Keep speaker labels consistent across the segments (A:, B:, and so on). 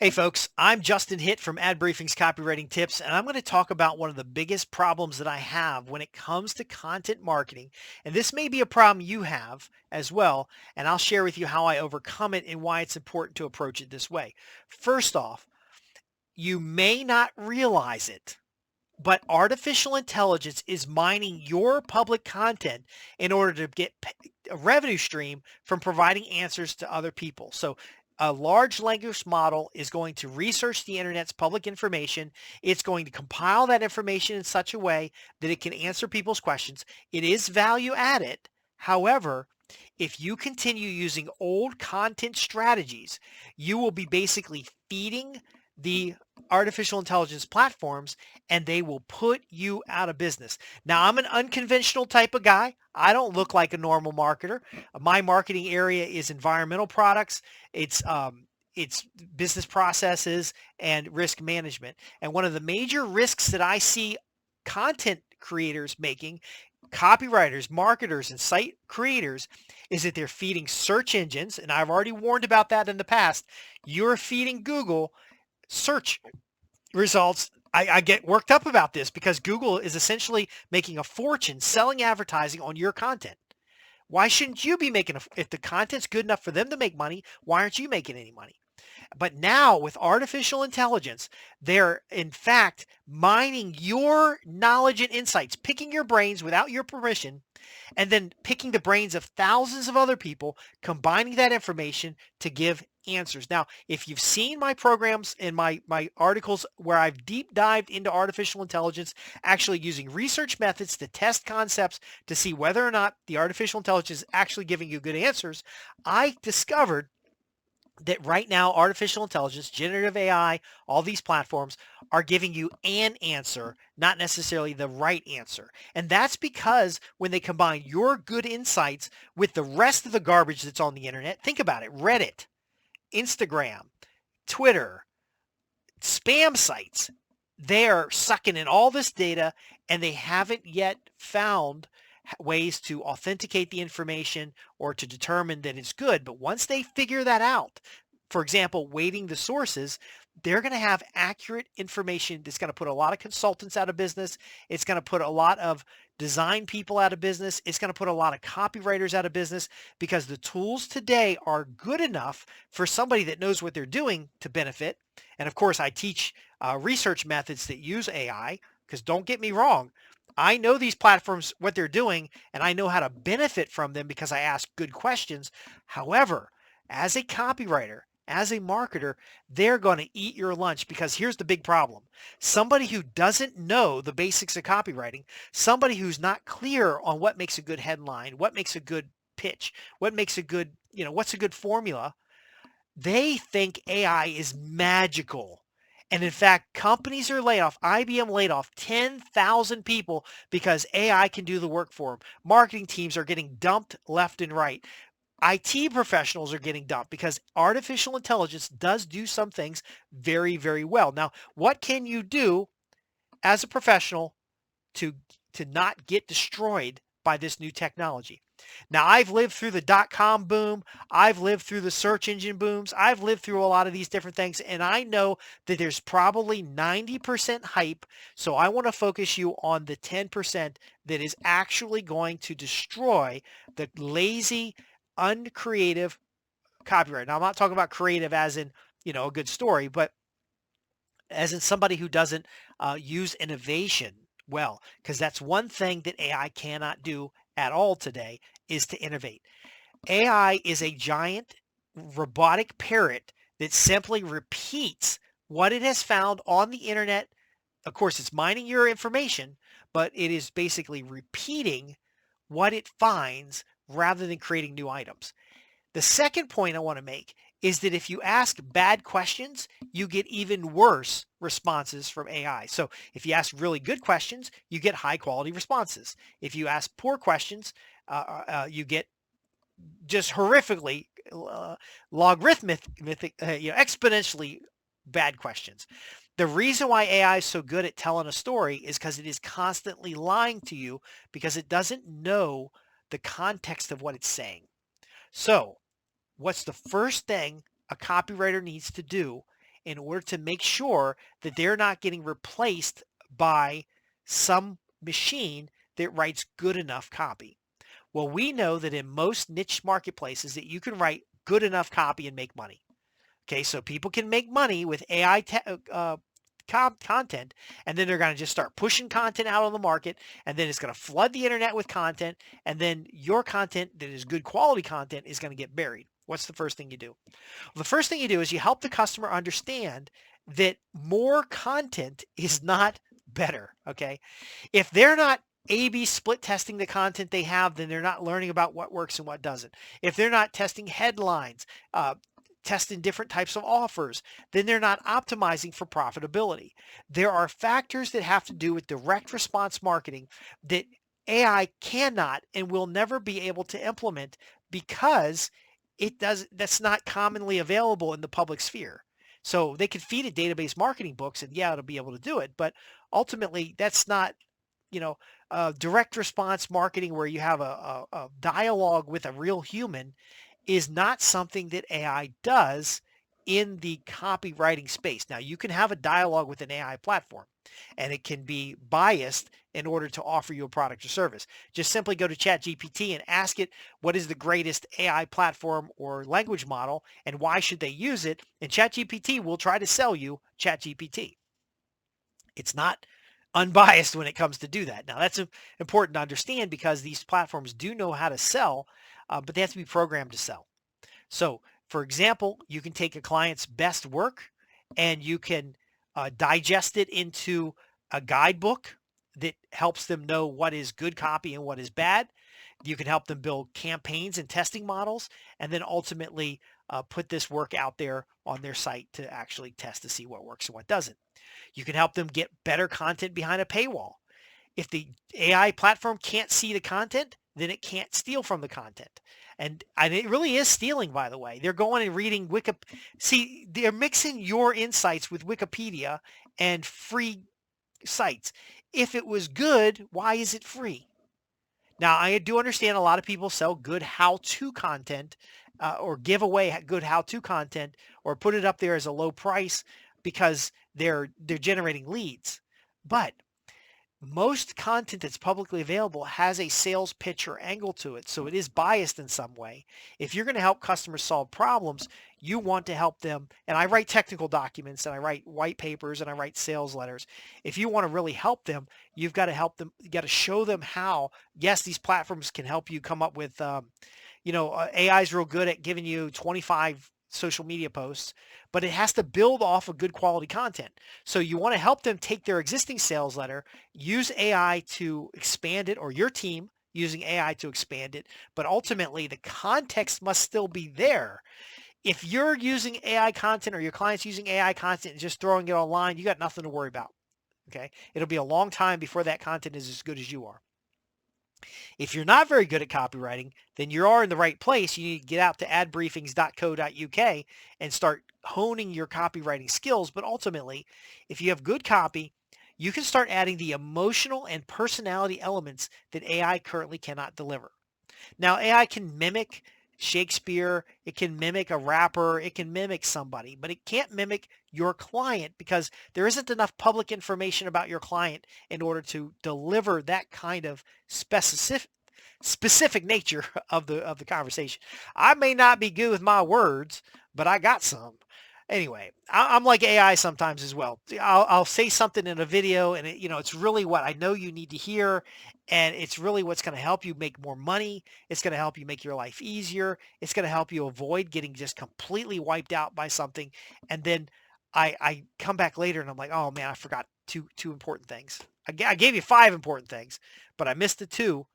A: Hey folks, I'm Justin Hitt from Ad Briefing's Copywriting Tips, and I'm going to talk about one of the biggest problems that I have when it comes to content marketing. And this may be a problem you have as well, and I'll share with you how I overcome it and why it's important to approach it this way. First off, you may not realize it, but artificial intelligence is mining your public content in order to get a revenue stream from providing answers to other people. So a large language model is going to research the internet's public information. It's going to compile that information in such a way that it can answer people's questions. It is value added. However, if you continue using old content strategies, you will be basically feeding the artificial intelligence platforms and they will put you out of business. Now, I'm an unconventional type of guy. I don't look like a normal marketer. My marketing area is environmental products. It's business processes and risk management. And one of the major risks that I see content creators making, copywriters, marketers, and site creators, is that they're feeding search engines. And I've already warned about that in the past. You're feeding Google search results. I get worked up about this because Google is essentially making a fortune selling advertising on your content. Why shouldn't you be making if the content's good enough for them to make money, why aren't you making any money? But now with artificial intelligence, they're in fact mining your knowledge and insights, picking your brains without your permission, and then picking the brains of thousands of other people, combining that information to give answers. Now, if you've seen my programs and my articles where I've deep dived into artificial intelligence, actually using research methods to test concepts to see whether or not the artificial intelligence is actually giving you good answers, I discovered that right now artificial intelligence, generative AI, all these platforms are giving you an answer, not necessarily the right answer. And that's because when they combine your good insights with the rest of the garbage that's on the internet, think about it, Reddit, Instagram, Twitter, spam sites, they're sucking in all this data and they haven't yet found ways to authenticate the information or to determine that it's good. But once they figure that out, for example, weighting the sources, they're going to have accurate information that's going to put a lot of consultants out of business. It's going to put a lot of design people out of business. It's going to put a lot of copywriters out of business because the tools today are good enough for somebody that knows what they're doing to benefit. And of course, I teach research methods that use AI because don't get me wrong. I know these platforms, what they're doing, and I know how to benefit from them because I ask good questions. However, as a copywriter, as a marketer, they're going to eat your lunch because here's the big problem. Somebody who doesn't know the basics of copywriting, somebody who's not clear on what makes a good headline, what makes a good pitch, what makes a good, what's a good formula, they think AI is magical. And in fact, companies are laid off. IBM laid off 10,000 people because AI can do the work for them. Marketing teams are getting dumped left and right. IT professionals are getting dumped because artificial intelligence does do some things very, very well. Now, what can you do as a professional to to not get destroyed by this new technology? Now, I've lived through the dot-com boom. I've lived through the search engine booms. I've lived through a lot of these different things, and I know that there's probably 90% hype. So I want to focus you on the 10% that is actually going to destroy the lazy, uncreative copyright. Now, I'm not talking about creative as in, a good story, but as in somebody who doesn't use innovation well, because that's one thing that AI cannot do at all today is to innovate. AI is a giant robotic parrot that simply repeats what it has found on the internet. Of course, it's mining your information, but it is basically repeating what it finds rather than creating new items. The second point I want to make is that if you ask bad questions, you get even worse responses from AI. So if you ask really good questions, you get high quality responses. If you ask poor questions, you get just horrifically logarithmic, exponentially bad questions. The reason why AI is so good at telling a story is because it is constantly lying to you because it doesn't know the context of what it's saying. So what's the first thing a copywriter needs to do in order to make sure that they're not getting replaced by some machine that writes good enough copy. Well, we know that in most niche marketplaces that you can write good enough copy and make money. Okay, so people can make money with AI content, and then they're going to just start pushing content out on the market, and then it's going to flood the internet with content, and then your content that is good quality content is going to get buried. What's the first thing you do? Well, the first thing you do is you help the customer understand that more content is not better. Okay, if they're not A/B split testing the content they have, then they're not learning about what works and what doesn't. If they're not testing headlines, testing different types of offers, then they're not optimizing for profitability. There are factors that have to do with direct response marketing that AI cannot and will never be able to implement because that's not commonly available in the public sphere. So they could feed it database marketing books and yeah, it'll be able to do it, but ultimately that's not, you know, direct response marketing where you have a dialogue with a real human is not something that AI does in the copywriting space. Now, you can have a dialogue with an AI platform, and it can be biased in order to offer you a product or service. Just simply go to ChatGPT and ask it what is the greatest AI platform or language model and why should they use it, and ChatGPT will try to sell you ChatGPT. It's not unbiased when it comes to do that. Now, that's important to understand because these platforms do know how to sell, but they have to be programmed to sell. So, for example, you can take a client's best work and you can digest it into a guidebook that helps them know what is good copy and what is bad. You can help them build campaigns and testing models, and then ultimately put this work out there on their site to actually test to see what works and what doesn't. You can help them get better content behind a paywall. If the AI platform can't see the content, then it can't steal from the content. And it really is stealing, by the way. They're going and reading See, they're mixing your insights with Wikipedia and free sites. If it was good, why is it free? Now, I do understand a lot of people sell good how-to content or give away good how-to content or put it up there as a low price because they're generating leads. But most content that's publicly available has a sales pitch or angle to it, so it is biased in some way. If you're going to help customers solve problems, you want to help them. And I write technical documents and I write white papers and I write sales letters. If you want to really help them, you've got to help them. You got to show them how, yes, these platforms can help you come up with, AI is real good at giving you 25 social media posts, but it has to build off of good quality content. So you want to help them take their existing sales letter, use AI to expand it, or your team using AI to expand it, but ultimately the context must still be there. If you're using AI content or your client's using AI content and just throwing it online, you got nothing to worry about. Okay. It'll be a long time before that content is as good as you are. If you're not very good at copywriting, then you are in the right place. You need to get out to adbriefings.co.uk and start honing your copywriting skills. But ultimately, if you have good copy, you can start adding the emotional and personality elements that AI currently cannot deliver. Now, AI can mimic Shakespeare, it can mimic a rapper, it can mimic somebody, but it can't mimic your client because there isn't enough public information about your client in order to deliver that kind of specific nature of the conversation. I may not be good with my words, but I got some. Anyway, I'm like AI sometimes as well. I'll say something in a video and it's really what I know you need to hear. And it's really what's going to help you make more money. It's going to help you make your life easier. It's going to help you avoid getting just completely wiped out by something. And then I come back later and I'm like, oh man, I forgot two important things. I gave you 5 important things, but I missed the 2.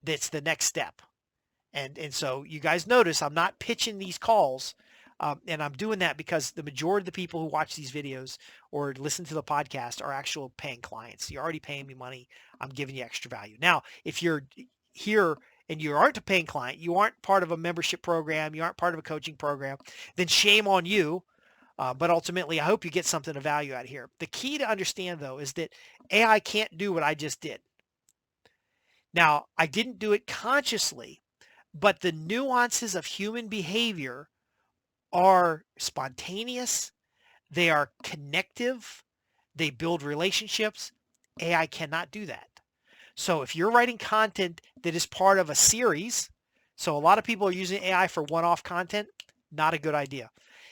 A: That's the next step. And so you guys notice I'm not pitching these calls. And I'm doing that because the majority of the people who watch these videos or listen to the podcast are actual paying clients. You're already paying me money. I'm giving you extra value. Now, if you're here and you aren't a paying client, you aren't part of a membership program, you aren't part of a coaching program, then shame on you. But ultimately, I hope you get something of value out of here. The key to understand, though, is that AI can't do what I just did. Now, I didn't do it consciously, but the nuances of human behavior are spontaneous, They are connective. They build relationships. AI cannot do that. So if you're writing content that is part of a series, so a lot of people are using AI for one-off content, not a good idea.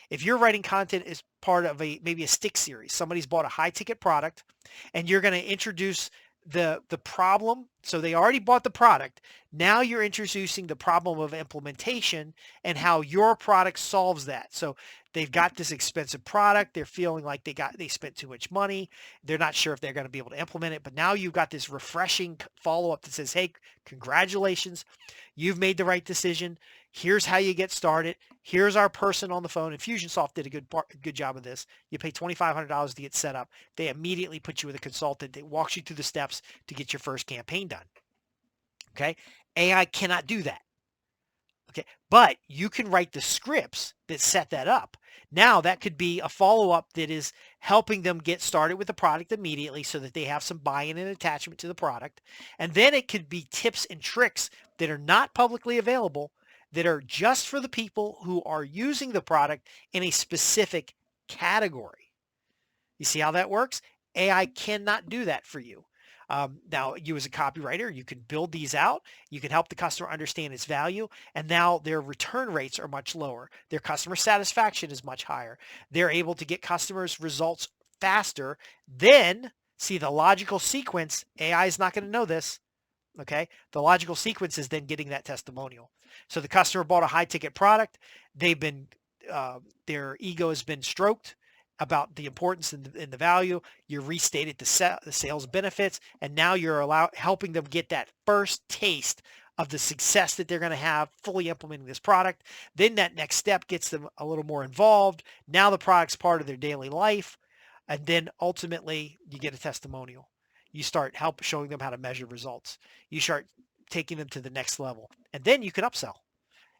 A: If you're writing content as part of maybe a stick series, somebody's bought a high ticket product and you're going to introduce the problem. So they already bought the product. Now you're introducing the problem of implementation and how your product solves that. So they've got this expensive product. They're feeling like they spent too much money. They're not sure if they're going to be able to implement it. But now you've got this refreshing follow-up that says, hey, congratulations. You've made the right decision. Here's how you get started. Here's our person on the phone. Infusionsoft did a good job of this. You pay $2,500 to get set up. They immediately put you with a consultant that walks you through the steps to get your first campaign done. Okay. AI cannot do that. Okay. But you can write the scripts that set that up. Now that could be a follow-up that is helping them get started with the product immediately so that they have some buy-in and attachment to the product. And then it could be tips and tricks that are not publicly available that are just for the people who are using the product in a specific category. You see how that works? AI cannot do that for you. Now, you as a copywriter, you can build these out. You can help the customer understand its value. And now their return rates are much lower. Their customer satisfaction is much higher. They're able to get customers results faster. Then, see the logical sequence, AI is not going to know this. Okay. The logical sequence is then getting that testimonial. So the customer bought a high ticket product. They've been, their ego has been stroked about the importance and the value. You restated the sales benefits, and now you're helping them get that first taste of the success that they're going to have fully implementing this product. Then that next step gets them a little more involved. Now the product's part of their daily life. And then ultimately you get a testimonial. You start showing them how to measure results. You start taking them to the next level. And then you can upsell.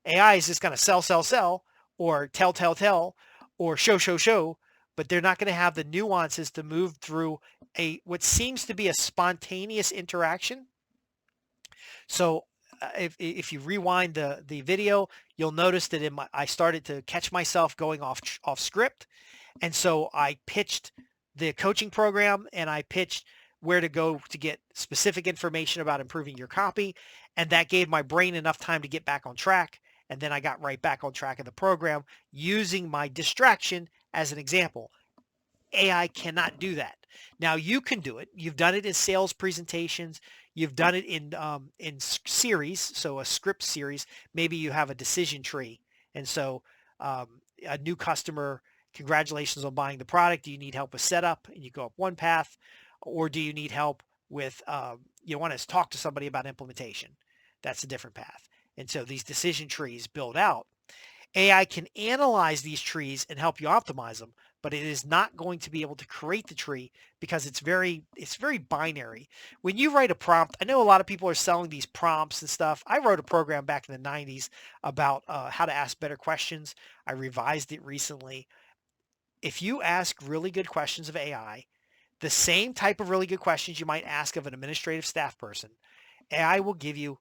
A: AI is just going to sell, or tell, or show, but they're not going to have the nuances to move through what seems to be a spontaneous interaction. So if you rewind the video, you'll notice that I started to catch myself going off script. And so I pitched the coaching program and I pitched where to go to get specific information about improving your copy. And that gave my brain enough time to get back on track. And then I got right back on track in the program using my distraction as an example. AI cannot do that. Now you can do it. You've done it in sales presentations. You've done it in series. So a script series, maybe you have a decision tree. And so a new customer, congratulations on buying the product. Do you need help with setup? And you go up one path, or do you need help with, you want to talk to somebody about implementation? That's a different path. And so these decision trees build out. AI can analyze these trees and help you optimize them, but it is not going to be able to create the tree because it's very binary. When you write a prompt, I know a lot of people are selling these prompts and stuff. I wrote a program back in the 90s about how to ask better questions. I revised it recently. If you ask really good questions of AI, the same type of really good questions you might ask of an administrative staff person, AI will give you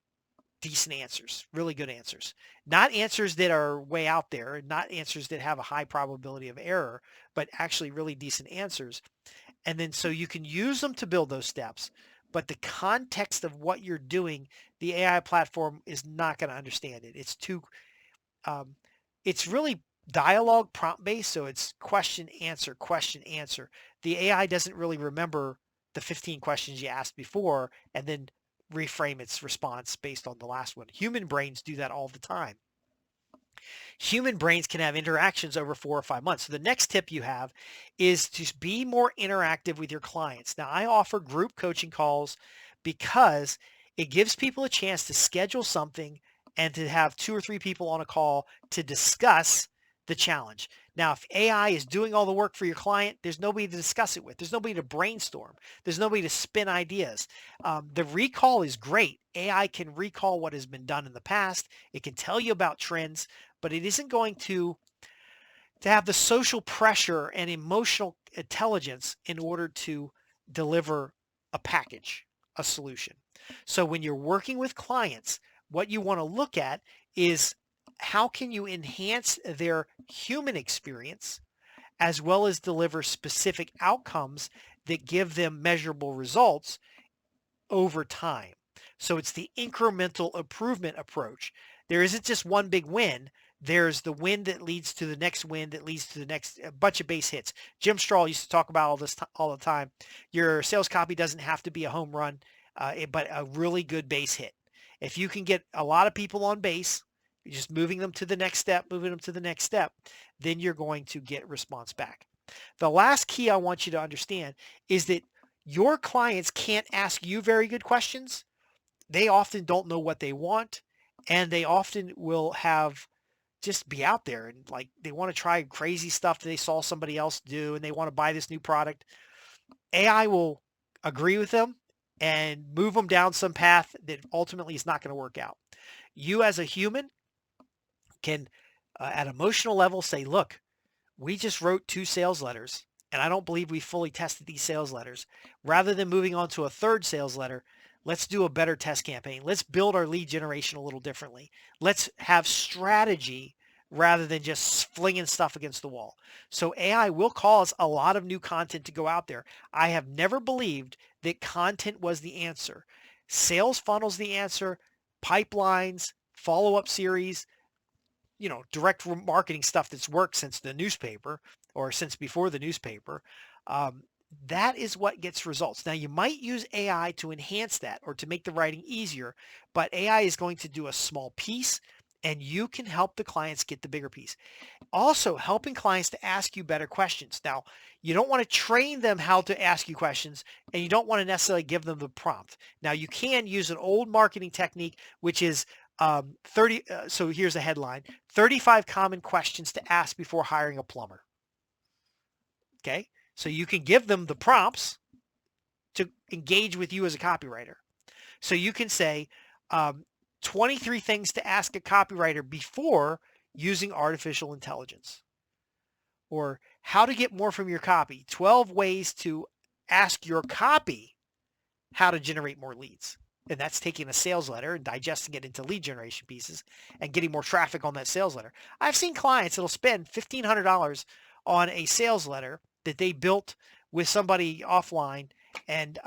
A: decent answers, really good answers, not answers that are way out there, not answers that have a high probability of error, but actually really decent answers. And then so you can use them to build those steps, but the context of what you're doing, the AI platform is not going to understand it. It's it's really dialogue prompt based. So it's question, answer, question, answer. The AI doesn't really remember the 15 questions you asked before and then reframe its response based on the last one. Human brains do that all the time. Human brains can have interactions over 4 or 5 months. So the next tip you have is to be more interactive with your clients. Now, I offer group coaching calls because it gives people a chance to schedule something and to have 2 or 3 people on a call to discuss the challenge. Now, if AI is doing all the work for your client, there's nobody to discuss it with. There's nobody to brainstorm. There's nobody to spin ideas. The recall is great. AI can recall what has been done in the past. It can tell you about trends, but it isn't going to have the social pressure and emotional intelligence in order to deliver a package, a solution. So when you're working with clients, what you want to look at is how can you enhance their human experience as well as deliver specific outcomes that give them measurable results over time. So it's the incremental improvement approach. There isn't just one big win. There's the win that leads to the next win that leads to the next, a bunch of base hits. Jim Strahl used to talk about all this all the time. Your sales copy doesn't have to be a home run, but a really good base hit. If you can get a lot of people on base, you're just moving them to the next step, moving them to the next step, then you're going to get response back. The last key I want you to understand is that your clients can't ask you very good questions. They often don't know what they want, and they often will have just be out there and like they want to try crazy stuff that they saw somebody else do and they want to buy this new product. AI will agree with them and move them down some path that ultimately is not going to work out. You as a human can, at emotional level, say, look, we just wrote 2 sales letters, and I don't believe we fully tested these sales letters. Rather than moving on to a third sales letter, let's do a better test campaign. Let's build our lead generation a little differently. Let's have strategy rather than just flinging stuff against the wall. So AI will cause a lot of new content to go out there. I have never believed that content was the answer. Sales funnels the answer, pipelines, follow-up series, direct marketing stuff that's worked since the newspaper or since before the newspaper. Um, that is what gets results. Now, you might use AI to enhance that or to make the writing easier, but AI is going to do a small piece and you can help the clients get the bigger piece. Also, helping clients to ask you better questions. Now, you don't want to train them how to ask you questions and you don't want to necessarily give them the prompt. Now, you can use an old marketing technique, which is 30. So here's a headline: 35 common questions to ask before hiring a plumber. Okay. So you can give them the prompts to engage with you as a copywriter. So you can say 23 things to ask a copywriter before using artificial intelligence, or how to get more from your copy, 12 ways to ask your copy how to generate more leads. And that's taking a sales letter and digesting it into lead generation pieces and getting more traffic on that sales letter. I've seen clients that'll spend $1,500 on a sales letter that they built with somebody offline, and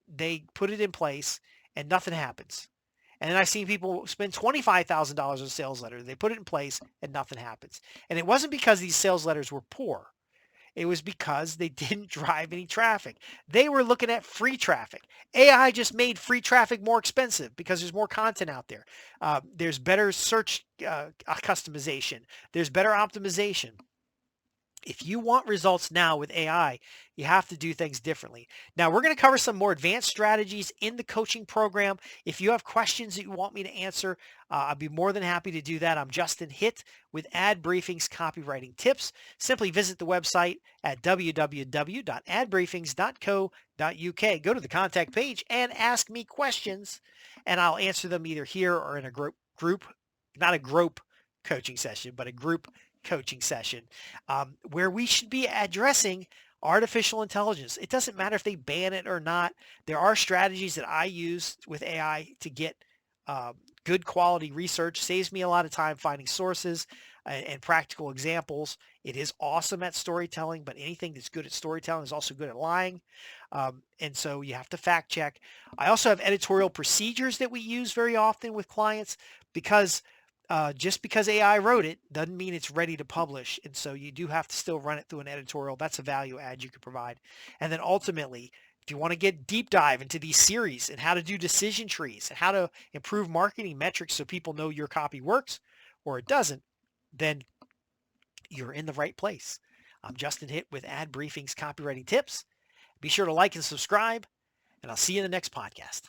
A: they put it in place and nothing happens. And then I've seen people spend $25,000 on a sales letter. They put it in place and nothing happens. And it wasn't because these sales letters were poor. It was because they didn't drive any traffic. They were looking at free traffic. AI just made free traffic more expensive because there's more content out there. There's better search customization. There's better optimization. If you want results now with AI, you have to do things differently. Now, we're going to cover some more advanced strategies in the coaching program. If you have questions that you want me to answer, I'd be more than happy to do that. I'm Justin Hitt with Ad Briefings Copywriting Tips. Simply visit the website at www.adbriefings.co.uk. Go to the contact page and ask me questions, and I'll answer them either here or in a group, not a group coaching session, but a group coaching session where we should be addressing artificial intelligence. It doesn't matter if they ban it or not. There are strategies that I use with AI to get good quality research. Saves me a lot of time finding sources and practical examples. It is awesome at storytelling, but anything that's good at storytelling is also good at lying. And so you have to fact check. I also have editorial procedures that we use very often with clients, because just because AI wrote it doesn't mean it's ready to publish. And so you do have to still run it through an editorial. That's a value add you can provide. And then ultimately, if you want to get deep dive into these series and how to do decision trees and how to improve marketing metrics so people know your copy works or it doesn't, then you're in the right place. I'm Justin Hitt with Ad Briefings Copywriting Tips. Be sure to like and subscribe, and I'll see you in the next podcast.